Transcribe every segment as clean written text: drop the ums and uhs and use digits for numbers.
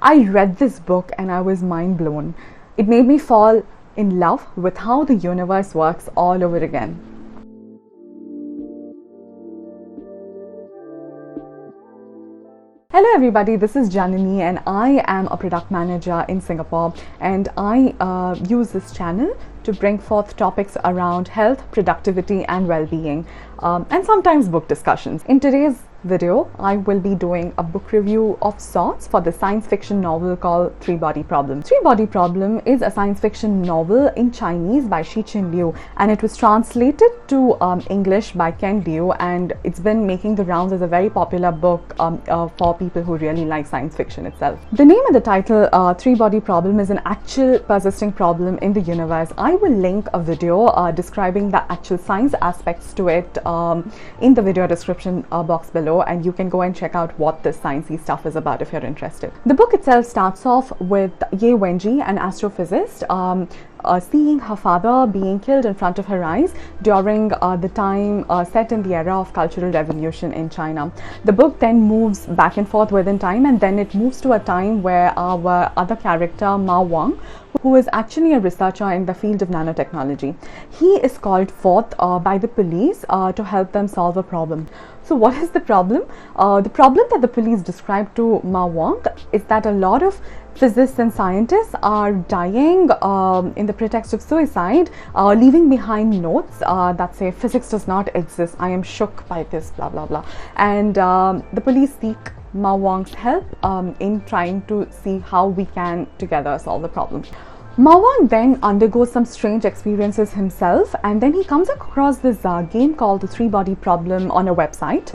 I read this book and I was mind blown. It made me fall in love with how the universe works all over again. Hello everybody, this is Janani and I am a product manager in Singapore, and I use this channel to bring forth topics around health, productivity and well-being, and sometimes book discussions. In today's video, I will be doing a book review of sorts for the science fiction novel called Three Body Problem. Three Body Problem is a science fiction novel in Chinese by Cixin Liu, and it was translated to English by Ken Liu, and it's been making the rounds as a very popular book for people who really like science fiction itself. The name of the title, Three Body Problem, is an actual persisting problem in the universe. I will link a video describing the actual science aspects to it in the video description box below, and you can go and check out what this sciencey stuff is about if you're interested. The book itself starts off with Wenjie, an astrophysicist, seeing her father being killed in front of her eyes during the time set in the era of Cultural Revolution in China. The book then moves back and forth within time, and then it moves to a time where our other character, Wang, who is actually a researcher in the field of nanotechnology, he is called forth by the police to help them solve a problem. So what is the problem? The problem that the police describe to Wang is that a lot of physicists and scientists are dying in the pretext of suicide, leaving behind notes that say physics does not exist, I am shook by this, blah blah blah. And the police seek Wang's help in trying to see how we can together solve the problem. Wang then undergoes some strange experiences himself, and then he comes across this game called the Three Body Problem on a website.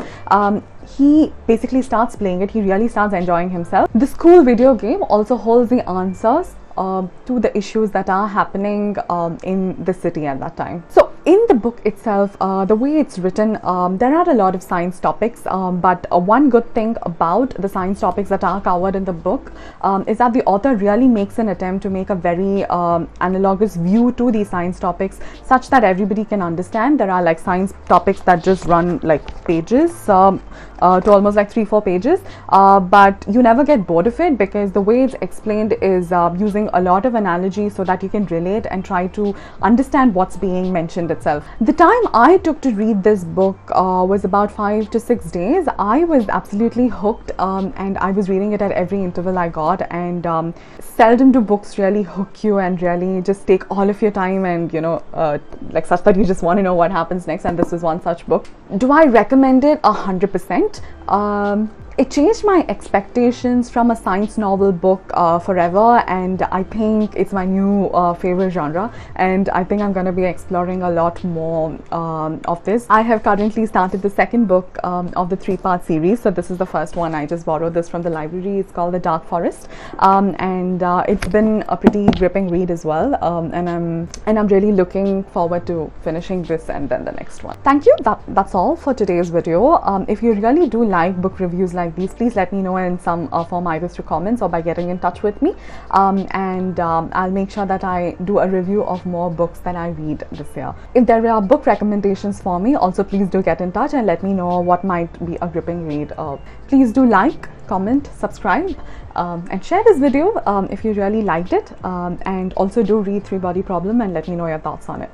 He basically starts playing it. He really starts enjoying himself. This cool video game also holds the answers to the issues that are happening in the city at that time. So in the book itself, the way it's written, there are a lot of science topics, but one good thing about the science topics that are covered in the book is that the author really makes an attempt to make a very analogous view to these science topics, such that everybody can understand. There are like science topics that just run like pages to almost like 3-4 pages, but you never get bored of it because the way it's explained is using a lot of analogies so that you can relate and try to understand what's being mentioned itself. The time I took to read this book was about 5 to 6 days. I was absolutely hooked, and I was reading it at every interval I got, and seldom do books really hook you and really just take all of your time and like such that you just want to know what happens next, and this is one such book. Do I recommend it 100%? It changed my expectations from a science novel book forever, and I think it's my new favorite genre, and I think I'm going to be exploring a lot more of this. I have currently started the second book of the 3-part series, so this is the first one. I just borrowed this from the library. It's called The Dark Forest, and it's been a pretty gripping read as well, and I'm really looking forward to finishing this and then the next one. Thank you. That's all for today's video. If you really do like book reviews like these, please let me know in some form, either through comments or by getting in touch with me, and I'll make sure that I do a review of more books that I read this year. If there are book recommendations for me, also please do get in touch and let me know what might be a gripping read. Please do like, comment, subscribe, and share this video if you really liked it, and also do read Three Body Problem and let me know your thoughts on it.